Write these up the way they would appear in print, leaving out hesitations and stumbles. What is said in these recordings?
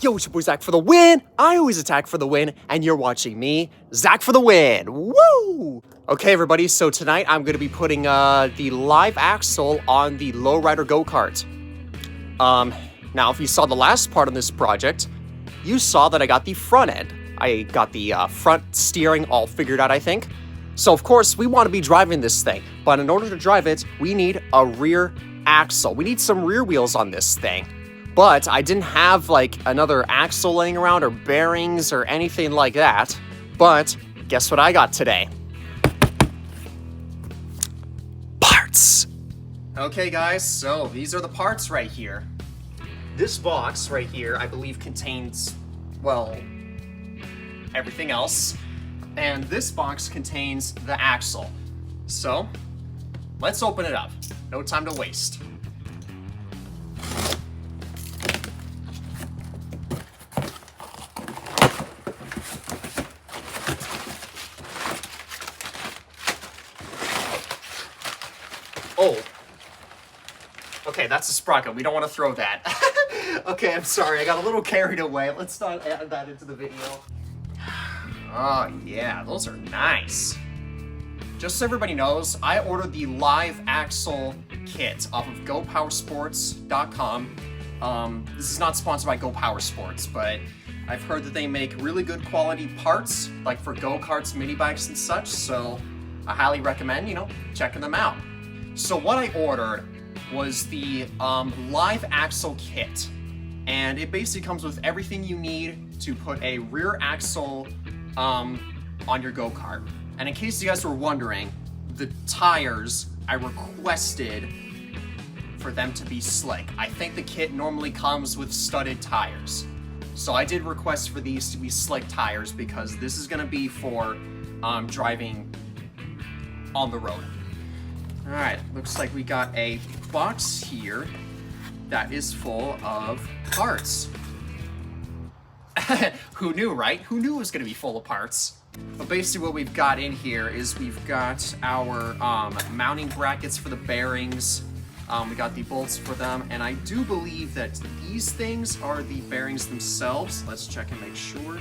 Yo, it's your boy Zach for the win. I always attack for the win, and you're watching me, Zach for the win. Woo! Okay, everybody, so tonight I'm going to be putting the live axle on the Lowrider go-kart. Now, if you saw the last part of this project, you saw that I got the front end. I got the front steering all figured out, I think. So, of course, we want to be driving this thing, but in order to drive it, we need a rear axle. We need some rear wheels on this thing. But I didn't have, like, another axle laying around or bearings or anything like that. But guess what I got today? Parts! Okay, guys, so these are the parts right here. This box right here, I believe, contains, well, everything else. And this box contains the axle. So, let's open it up. No time to waste. Oh. Okay, that's a sprocket. We don't want to throw that. Okay, I'm sorry. I got a little carried away. Let's not add that into the video. Oh, yeah. Those are nice. Just so everybody knows, I ordered the live axle kit off of GoPowerSports.com. This is not sponsored by GoPowerSports, but I've heard that they make really good quality parts, like for go-karts, mini bikes, and such, so I highly recommend, checking them out. So what I ordered was the live axle kit, and it basically comes with everything you need to put a rear axle on your go-kart. And in case you guys were wondering, the tires, I requested for them to be slick. I think the kit normally comes with studded tires. So I did request for these to be slick tires because this is gonna be for driving on the road. Alright, looks like we got a box here that is full of parts. Who knew, right? Who knew it was going to be full of parts? But basically what we've got in here is we've got our mounting brackets for the bearings. We got the bolts for them, and I do believe that these things are the bearings themselves. Let's check and make sure.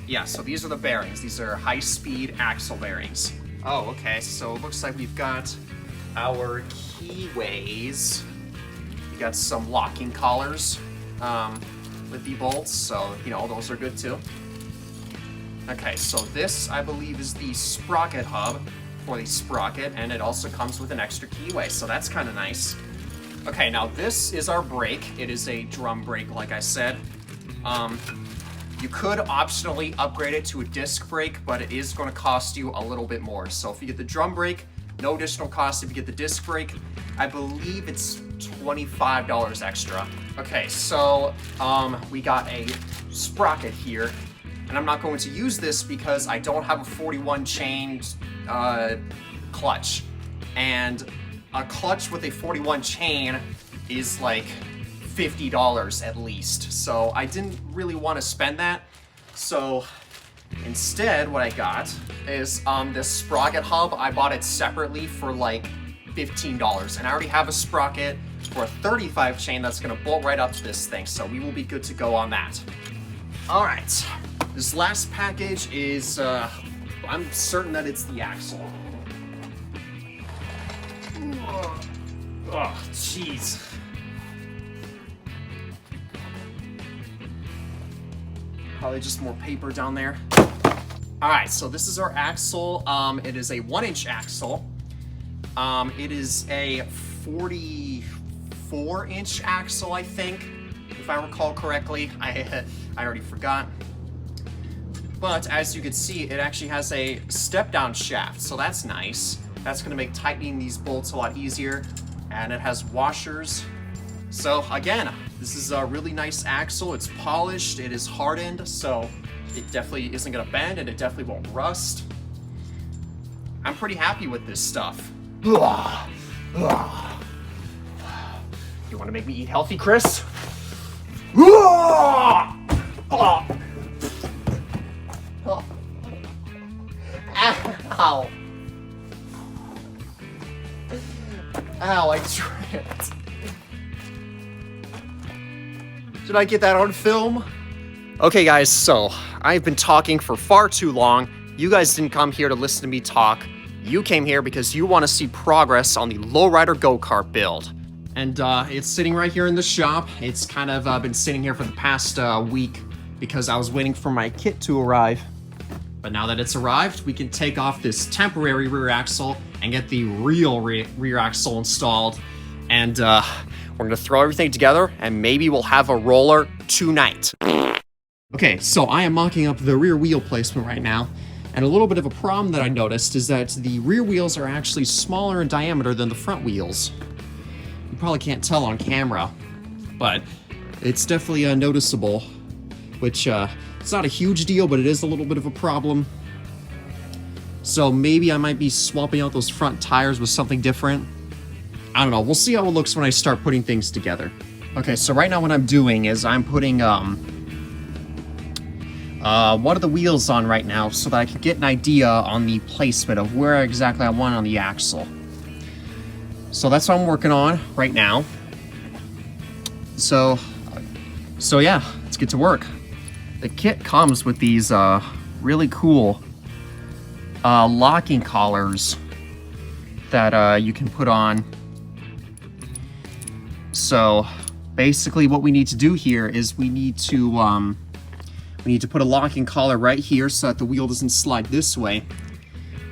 Yeah, so these are the bearings. These are high-speed axle bearings. Oh, okay, so it looks like we've got our keyways. We got some locking collars with the bolts, so those are good too. Okay, so this I believe is the sprocket hub for the sprocket, and it also comes with an extra keyway, so that's kind of nice. Okay, now this is our brake. It is a drum brake, like I said. You could optionally upgrade it to a disc brake, but it is going to cost you a little bit more. So if you get the drum brake, no additional cost. If you get the disc brake, I believe it's $25 extra. Okay, so we got a sprocket here, and I'm not going to use this because I don't have a 41 chain clutch, and a clutch with a 41 chain is like $50 at least, so I didn't really want to spend that. So instead, what I got is this sprocket hub. I bought it separately for like $15, and I already have a sprocket for a 35 chain that's gonna bolt right up to this thing, so we will be good to go on that. All right, this last package is, I'm certain that it's the axle. Oh, jeez. Probably just more paper down there. All right, so this is our axle. It is a 1-inch axle. It is a 44-inch axle, I think, if I recall correctly. I already forgot. But as you can see, it actually has a step-down shaft, so that's nice. That's gonna make tightening these bolts a lot easier. And it has washers. So again, this is a really nice axle. It's polished, it is hardened, so it definitely isn't gonna bend, and it definitely won't rust. I'm pretty happy with this stuff. You wanna make me eat healthy, Chris? Ow! Ow, I tripped. Did I get that on film? Okay, guys, so I've been talking for far too long. You guys didn't come here to listen to me talk. You came here because you want to see progress on the Lowrider go-kart build. And it's sitting right here in the shop. It's kind of been sitting here for the past week because I was waiting for my kit to arrive. But now that it's arrived, we can take off this temporary rear axle and get the real rear axle installed. And we're gonna throw everything together and maybe we'll have a roller tonight. Okay, so I am mocking up the rear wheel placement right now. And a little bit of a problem that I noticed is that the rear wheels are actually smaller in diameter than the front wheels. You probably can't tell on camera, but it's definitely noticeable, which it's not a huge deal, but it is a little bit of a problem. So maybe I might be swapping out those front tires with something different. I don't know, we'll see how it looks when I start putting things together. Okay, so right now what I'm doing is I'm putting one of the wheels on right now so that I can get an idea on the placement of where exactly I want on the axle. So that's what I'm working on right now. So yeah, let's get to work. The kit comes with these really cool locking collars that you can put on. So basically what we need to do here is we need to put a locking collar right here so that the wheel doesn't slide this way.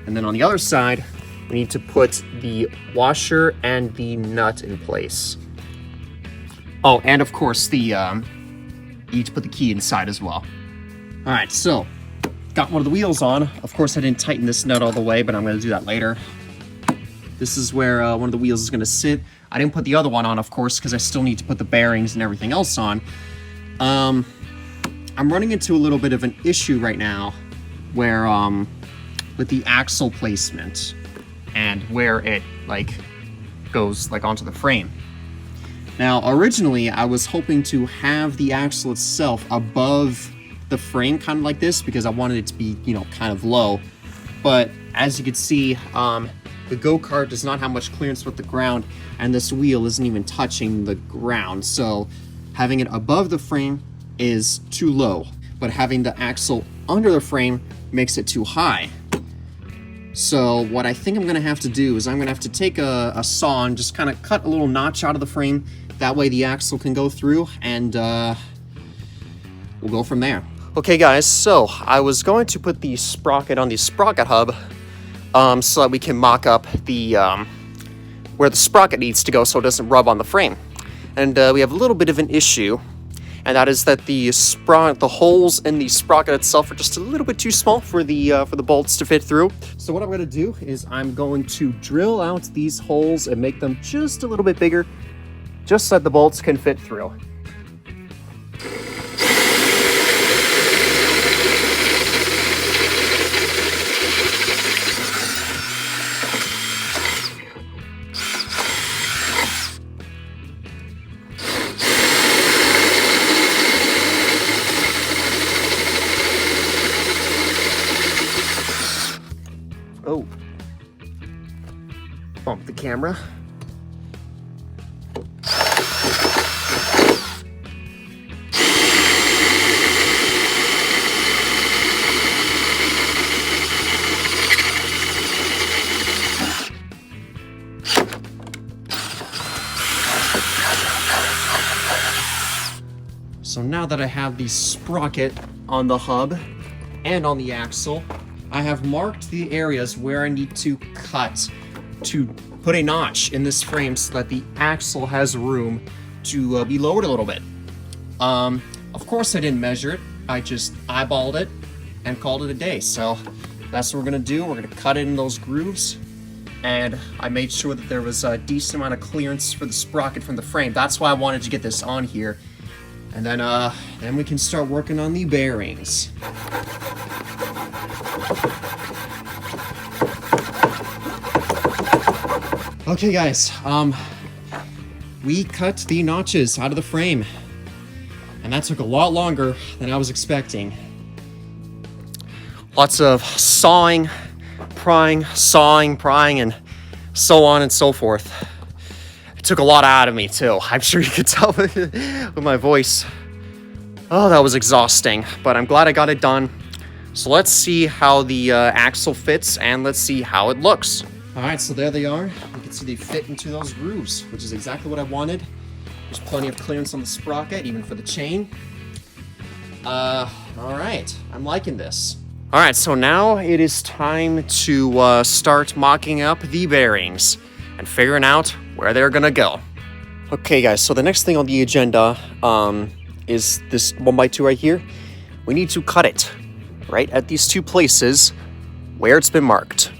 And then on the other side, we need to put the washer and the nut in place. Oh, and of course, you need to put the key inside as well. All right, so got one of the wheels on. Of course, I didn't tighten this nut all the way, but I'm gonna do that later. This is where one of the wheels is gonna sit. I didn't put the other one on, of course, because I still need to put the bearings and everything else on. I'm running into a little bit of an issue right now where with the axle placement and where it goes onto the frame. Now originally I was hoping to have the axle itself above the frame, kind of like this, because I wanted it to be, you know, kind of low. But as you can see, the go-kart does not have much clearance with the ground, and this wheel isn't even touching the ground, so having it above the frame is too low, but having the axle under the frame makes it too high. So what I think I'm gonna have to do is I'm gonna have to take a saw and just kind of cut a little notch out of the frame. That way the axle can go through, and we'll go from there. Okay guys, so I was going to put the sprocket on the sprocket hub so that we can mock up the where the sprocket needs to go so it doesn't rub on the frame. And we have a little bit of an issue, and that is that the holes in the sprocket itself are just a little bit too small for the bolts to fit through. So what I'm going to do is I'm going to drill out these holes and make them just a little bit bigger, just so that the bolts can fit through. Oh, bump the camera. So now that I have the sprocket on the hub and on the axle, I have marked the areas where I need to cut to put a notch in this frame so that the axle has room to be lowered a little bit. Of course I didn't measure it, I just eyeballed it and called it a day. So that's what we're gonna do. We're gonna cut it in those grooves, and I made sure that there was a decent amount of clearance for the sprocket from the frame. That's why I wanted to get this on here. And then we can start working on the bearings. Okay guys, we cut the notches out of the frame, and that took a lot longer than I was expecting. Lots of sawing, prying, and so on and so forth. took a lot out of me too. I'm sure you could tell with my voice. Oh, that was exhausting, but I'm glad I got it done. So let's see how the axle fits, and let's see how it looks. All right, so there they are. You can see they fit into those grooves, which is exactly what I wanted. There's plenty of clearance on the sprocket, even for the chain. All right, I'm liking this. All right, so now it is time to start mocking up the bearings and figuring out where they're gonna go. Okay, guys, so the next thing on the agenda is this 1x2 right here. We need to cut it right at these two places where it's been marked.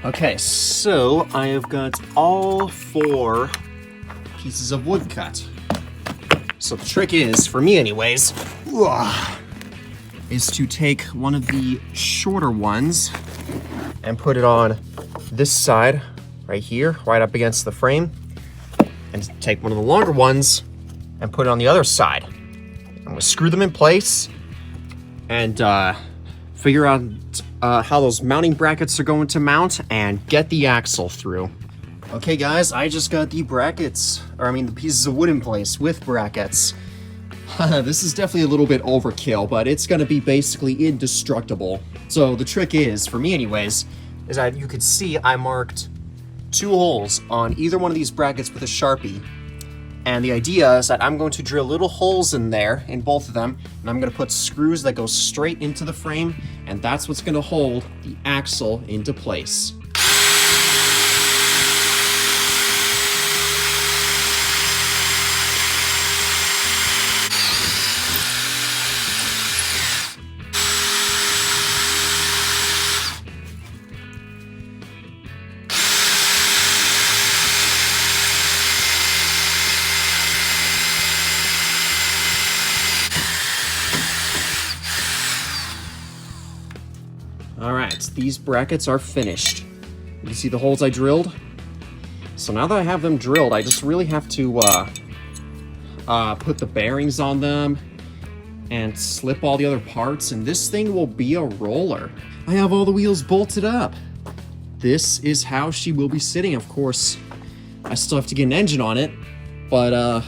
Okay, so I have got all 4 pieces of wood cut. So the trick is, for me anyways, is to take one of the shorter ones and put it on this side right here, right up against the frame, and take one of the longer ones and put it on the other side. I'm gonna screw them in place and figure out how those mounting brackets are going to mount and get the axle through. Okay guys, I just got the brackets, or I mean the pieces of wood in place with brackets. This is definitely a little bit overkill, but it's gonna be basically indestructible. So the trick is, for me anyways, is that you could see I marked 2 holes on either one of these brackets with a Sharpie. And the idea is that I'm going to drill little holes in there, in both of them, and I'm gonna put screws that go straight into the frame, and that's what's gonna hold the axle into place. All right, these brackets are finished. You can see the holes I drilled. So now that I have them drilled, I just really have to put the bearings on them and slip all the other parts, and this thing will be a roller. I have all the wheels bolted up. This is how she will be sitting. Of course, I still have to get an engine on it, but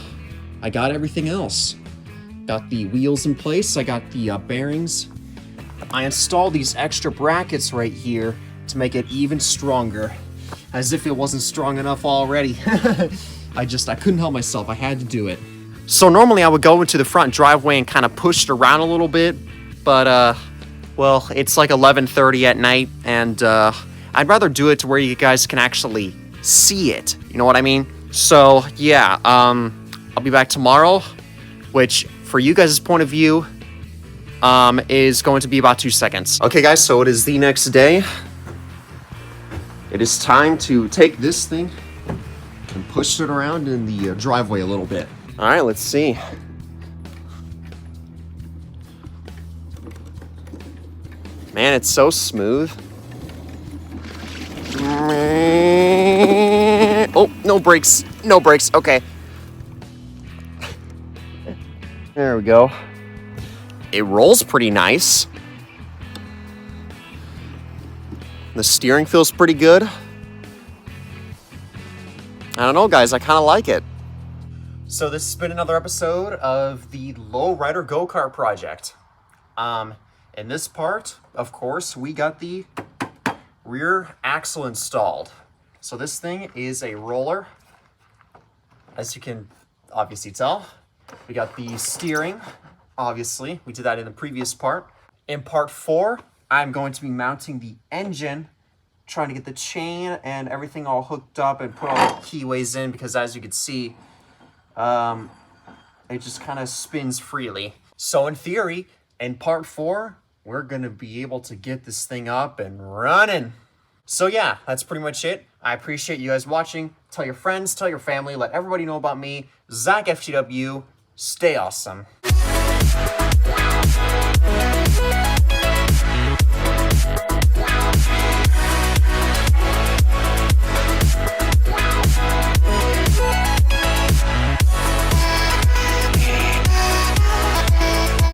I got everything else. Got the wheels in place, I got the bearings. I installed these extra brackets right here to make it even stronger, as if it wasn't strong enough already. I couldn't help myself, I had to do it. So normally I would go into the front driveway and kind of push it around a little bit, but well, it's like 11:30 at night, and I'd rather do it to where you guys can actually see it, you know what I mean? So yeah, I'll be back tomorrow, which for you guys' point of view, is going to be about 2 seconds. Okay guys, so it is the next day. It is time to take this thing and push it around in the driveway a little bit. All right, let's see. Man, it's so smooth. Oh, no brakes, no brakes, okay. There we go. It rolls pretty nice. The steering feels pretty good. I don't know, guys, I kind of like it. So this has been another episode of the Lowrider go-kart project. In this part, of course, we got the rear axle installed. So this thing is a roller, as you can obviously tell. We got the steering. Obviously, we did that in the previous part. In part 4, I'm going to be mounting the engine, trying to get the chain and everything all hooked up and put all the keyways in, because as you can see, it just kind of spins freely. So in theory, in part 4, we're gonna be able to get this thing up and running. So yeah, that's pretty much it. I appreciate you guys watching. Tell your friends, tell your family, let everybody know about me, Zach FTW. Stay awesome.